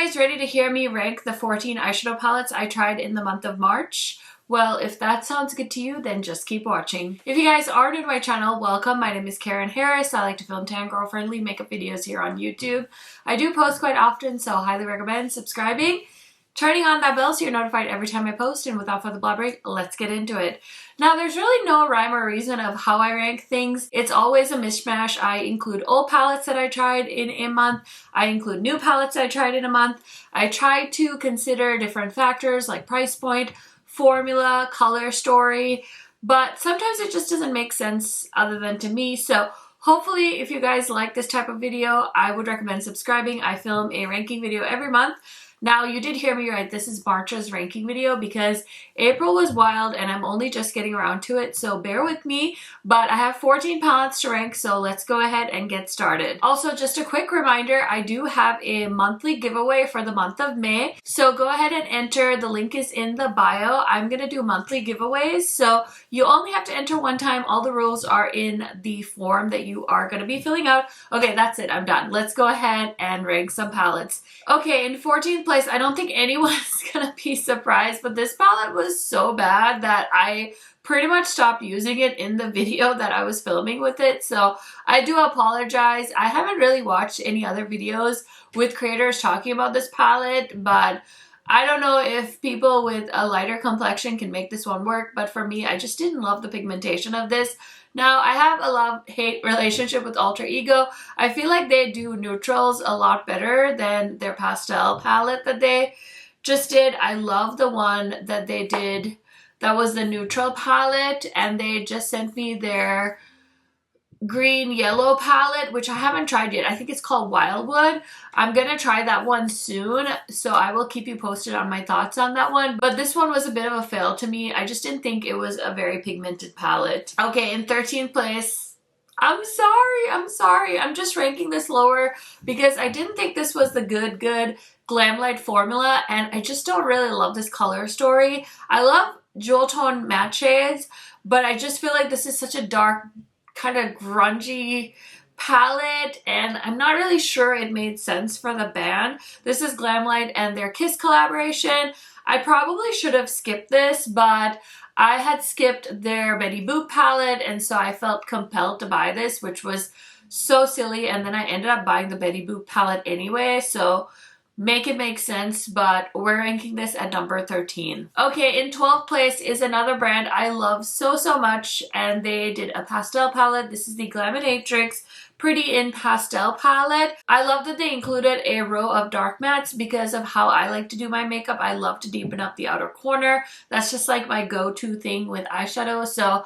guys ready to hear me rank the 14 eyeshadow palettes I tried in the month of March? Well, if that sounds good to you, then just keep watching. If you guys are new to my channel, welcome. My name is KARENHARRIS. I like to film tan girl-friendly makeup videos here on YouTube. I do post quite often, so highly recommend subscribing, turning on that bell so you're notified every time I post, and without further blabbering, let's get into it. Now, there's really no rhyme or reason of how I rank things. It's always a mishmash. I include old palettes that I tried in a month. I include new palettes I tried in a month. I try to consider different factors like price point, formula, color story, but sometimes it just doesn't make sense other than to me. So hopefully if you guys like this type of video, I would recommend subscribing. I film a ranking video every month. Now, you did hear me right. This is March's ranking video because April was wild and I'm only just getting around to it, so bear with me. But I have 14 palettes to rank, so let's go ahead and get started. Also, just a quick reminder, I do have a monthly giveaway for the month of May, so go ahead and enter. The link is in the bio. I'm going to do monthly giveaways, so you only have to enter one time. All the rules are in the form that you are going to be filling out. Okay, that's it. I'm done. Let's go ahead and rank some palettes. Okay, in 14th place, I don't think anyone's gonna be surprised, but this palette was so bad that I pretty much stopped using it in the video that I was filming with it, so I do apologize. I haven't really watched any other videos with creators talking about this palette, but I don't know if people with a lighter complexion can make this one work, but for me, I just didn't love the pigmentation of this. Now, I have a love-hate relationship with Alter Ego. I feel like they do neutrals a lot better than their pastel palette that they just did. I love the one that they did that was the neutral palette, and they just sent me their green yellow palette, which I haven't tried yet. I think it's called Wildwood. I'm gonna try that one soon, so I will keep you posted on my thoughts on that one. But this one was a bit of a fail to me. I just didn't think it was a very pigmented palette. Okay, in 13th place, I'm sorry. I'm just ranking this lower because I didn't think this was the good Glamlite formula, and I just don't really love this color story. I love jewel tone matte shades, but I just feel like this is such a dark, kind of grungy palette, and I'm not really sure it made sense for the band. This is Glamlite and their Kiss collaboration. I probably should have skipped this, but I had skipped their Betty Boop palette, and so I felt compelled to buy this, which was so silly, and then I ended up buying the Betty Boop palette anyway, so make it make sense, but we're ranking this at number 13. Okay, in 12th place is another brand I love so much, and they did a pastel palette. This is the Glaminatrix Pretty in Pastel palette. I love that they included a row of dark mattes because of how I like to do my makeup. I love to deepen up the outer corner. That's just like my go-to thing with eyeshadow, so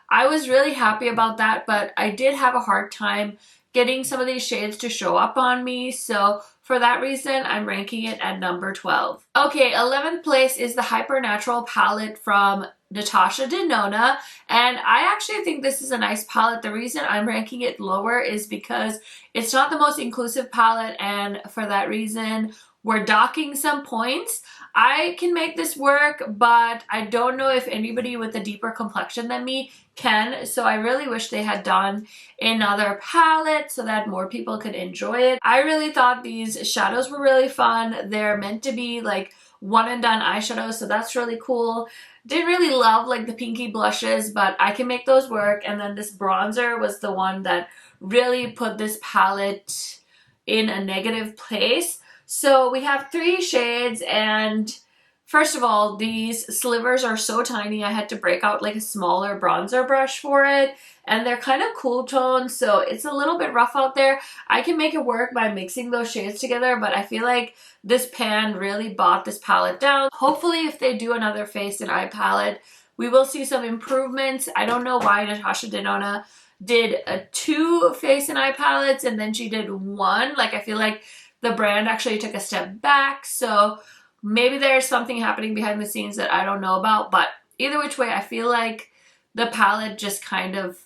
I was really happy about that, but I did have a hard time getting some of these shades to show up on me, so for that reason, I'm ranking it at number 12. Okay, 11th place is the Hyper Natural palette from Natasha Denona, and I actually think this is a nice palette. The reason I'm ranking it lower is because it's not the most inclusive palette, and for that reason, we're docking some points. I can make this work, but I don't know if anybody with a deeper complexion than me can, so I really wish they had done another palette so that more people could enjoy it. I really thought these shadows were really fun. They're meant to be like one and done eyeshadows, so that's really cool. Didn't really love like the pinky blushes, but I can make those work. And then this bronzer was the one that really put this palette in a negative place. So we have 3 shades, and first of all, these slivers are so tiny. I had to break out like a smaller bronzer brush for it, and they're kind of cool toned, so it's a little bit rough out there. I can make it work by mixing those shades together, but I feel like this pan really brought this palette down. Hopefully, if they do another face and eye palette, we will see some improvements. I don't know why Natasha Denona did 2 face and eye palettes and then she did 1. Like, I feel like the brand actually took a step back, so maybe there's something happening behind the scenes that I don't know about, but either which way, I feel like the palette just kind of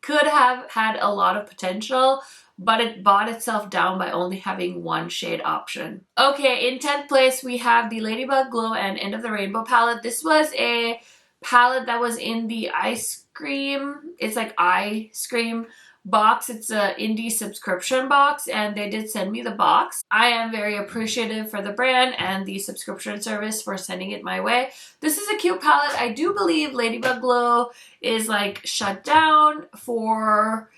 could have had a lot of potential, but it bought itself down by only having 1 shade option. Okay, in 10th place, we have the Ladybug Glow and End of the Rainbow palette. This was a palette that was in the ice cream, it's like ice cream box. It's a indie subscription box, and they did send me the box. I am very appreciative for the brand and the subscription service for sending it my way. This is a cute palette. I do believe Ladybug Glow is like shut down for,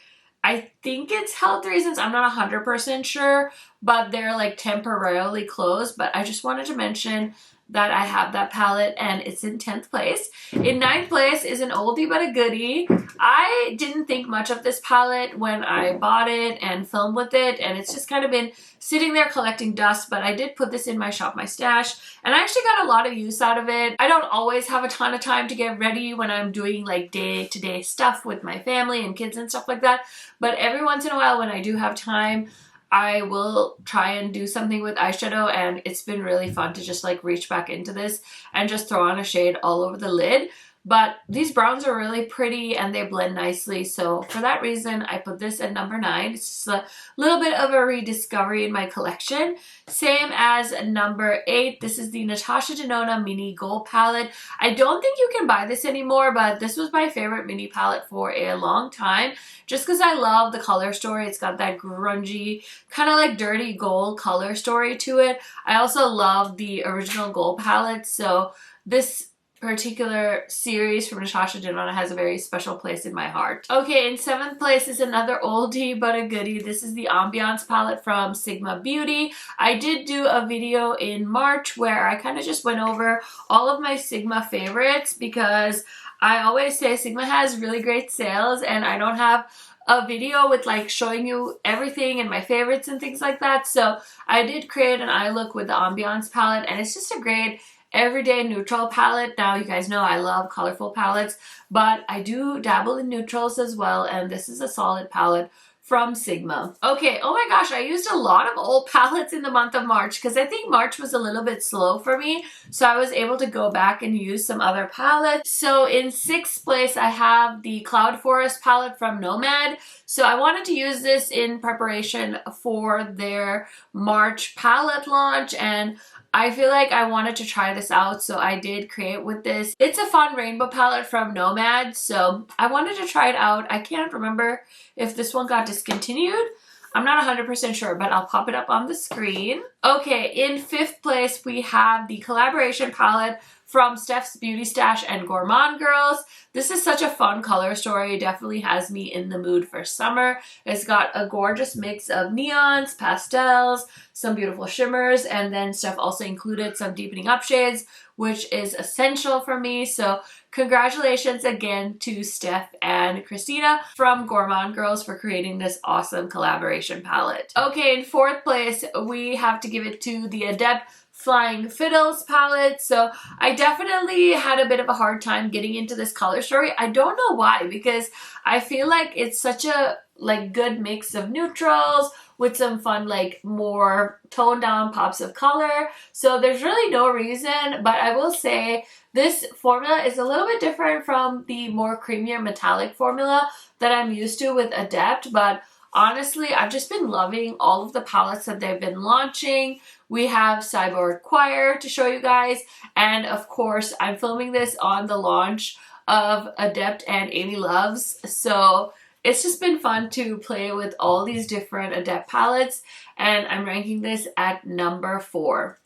I think it's health reasons. I'm not 100% sure, but they're like temporarily closed. But I just wanted to mention that I have that palette, and it's in 10th place. In 9th place is an oldie but a goodie. I didn't think much of this palette when I bought it and filmed with it, and it's just kind of been sitting there collecting dust, but I did put this in my Shop My Stash, and I actually got a lot of use out of it. I don't always have a ton of time to get ready when I'm doing like day-to-day stuff with my family and kids and stuff like that, but every once in a while when I do have time, I will try and do something with eyeshadow, and it's been really fun to just like reach back into this and just throw on a shade all over the lid. But these browns are really pretty and they blend nicely, so for that reason I put this at number 9. It's just a little bit of a rediscovery in my collection. Same as number 8, this is the Natasha Denona Mini Gold Palette. I don't think you can buy this anymore, but this was my favorite mini palette for a long time, just because I love the color story. It's got that grungy, kind of like dirty gold color story to it. I also love the original gold palette, so this particular series from Natasha Denona has a very special place in my heart. Okay, in 7th place is another oldie but a goodie. This is the Ambiance palette from Sigma Beauty. I did do a video in March where I kind of just went over all of my Sigma favorites, because I always say Sigma has really great sales and I don't have a video with like showing you everything and my favorites and things like that. So I did create an eye look with the Ambiance palette, and it's just a great everyday neutral palette. Now you guys know I love colorful palettes, but I do dabble in neutrals as well, and this is a solid palette from Sigma. Okay, oh my gosh, I used a lot of old palettes in the month of March because I think March was a little bit slow for me, so I was able to go back and use some other palettes. So in 6th place I have the Cloud Forest palette from Nomad. So I wanted to use this in preparation for their March palette launch, and I feel like I wanted to try this out, so I did create with this. It's a fun rainbow palette from Nomad, so I wanted to try it out. I can't remember if this one got discontinued. I'm not 100% sure, but I'll pop it up on the screen. Okay, in 5th place, we have the collaboration palette from Steph's Beauty Stash and Gourmand Girls. This is such a fun color story. It definitely has me in the mood for summer. It's got a gorgeous mix of neons, pastels, some beautiful shimmers, and then Steph also included some deepening up shades, which is essential for me. So congratulations again to Steph and Christina from Gourmand Girls for creating this awesome collaboration palette. Okay, in 4th place, we have to give it to the Adept Flying Fiddles palette. So I definitely had a bit of a hard time getting into this color story. I don't know why, because I feel like it's such a like good mix of neutrals with some fun like more toned down pops of color. So there's really no reason, but I will say this formula is a little bit different from the more creamier metallic formula that I'm used to with Adept, but honestly, I've just been loving all of the palettes that they've been launching. We have Cyborg Choir to show you guys, and of course, I'm filming this on the launch of Adept and Amy Loves, so it's just been fun to play with all these different Adept palettes, and I'm ranking this at number 4.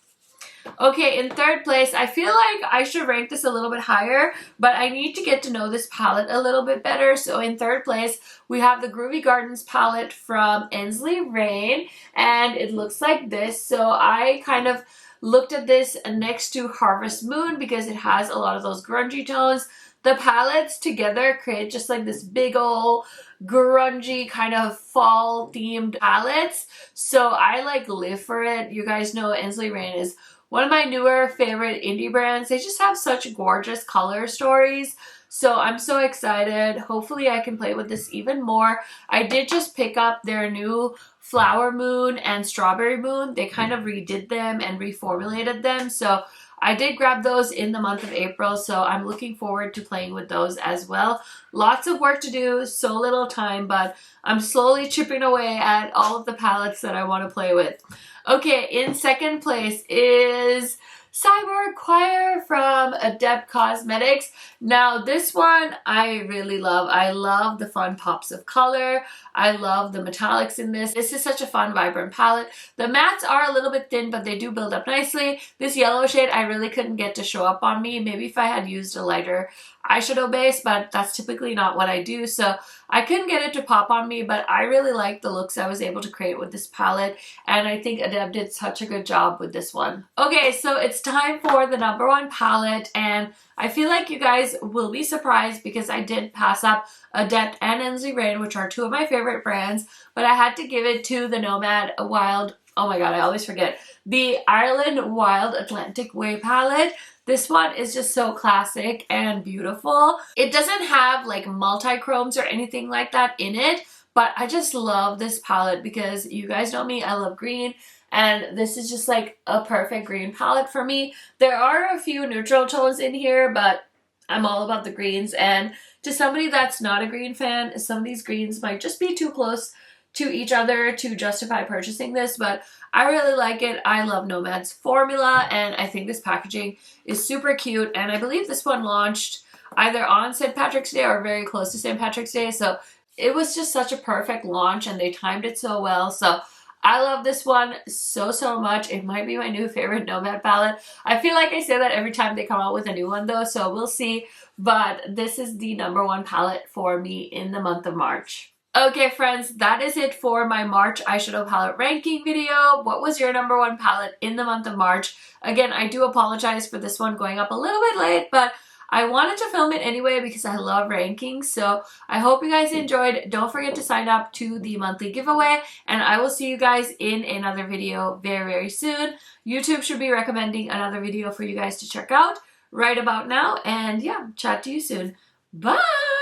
Okay, in 3rd place, I feel like I should rank this a little bit higher, but I need to get to know this palette a little bit better. So in 3rd place, we have the Groovy Gardens palette from Ensley Rain, and it looks like this. So I kind of looked at this next to Harvest Moon because it has a lot of those grungy tones. The palettes together create just like this big old grungy kind of fall themed palettes. So I like live for it. You guys know Ensley Rain is one of my newer favorite indie brands. They just have such gorgeous color stories. So I'm so excited. Hopefully I can play with this even more. I did just pick up their new Flower Moon and Strawberry Moon. They kind of redid them and reformulated them. So I did grab those in the month of April, so I'm looking forward to playing with those as well. Lots of work to do, so little time, but I'm slowly chipping away at all of the palettes that I want to play with. Okay, in 2nd place is Cyborg Choir from Adept Cosmetics. Now this one I really love. I love the fun pops of color. I love the metallics in this. This is such a fun, vibrant palette. The mattes are a little bit thin, but they do build up nicely. This yellow shade I really couldn't get to show up on me. Maybe if I had used a lighter eyeshadow base, but that's typically not what I do, so I couldn't get it to pop on me, but I really like the looks I was able to create with this palette, and I think Adept did such a good job with this one. Okay, so it's time for the #1 palette, and I feel like you guys will be surprised because I did pass up Adept and Ensley, which are two of my favorite brands, but I had to give it to the Nomad Wild, oh my god, I always forget, the Ireland Wild Atlantic Way palette. This one is just so classic and beautiful. It doesn't have like multi-chromes or anything like that in it, but I just love this palette because you guys know me, I love green, and this is just like a perfect green palette for me. There are a few neutral tones in here, but I'm all about the greens, and to somebody that's not a green fan, some of these greens might just be too close to each other to justify purchasing this, but I really like it. I love Nomad's formula, and I think this packaging is super cute, and I believe this one launched either on St. Patrick's Day or very close to St. Patrick's Day, so it was just such a perfect launch, and they timed it so well, so I love this one so much. It might be my new favorite Nomad palette. I feel like I say that every time they come out with a new one though, so we'll see, but this is the #1 palette for me in the month of March. Okay friends, that is it for my March eyeshadow palette ranking video. What was your #1 palette in the month of March? Again, I do apologize for this one going up a little bit late, but I wanted to film it anyway because I love rankings. So I hope you guys enjoyed. Don't forget to sign up to the monthly giveaway, and I will see you guys in another video very soon. YouTube should be recommending another video for you guys to check out right about now, and yeah, chat to you soon. Bye!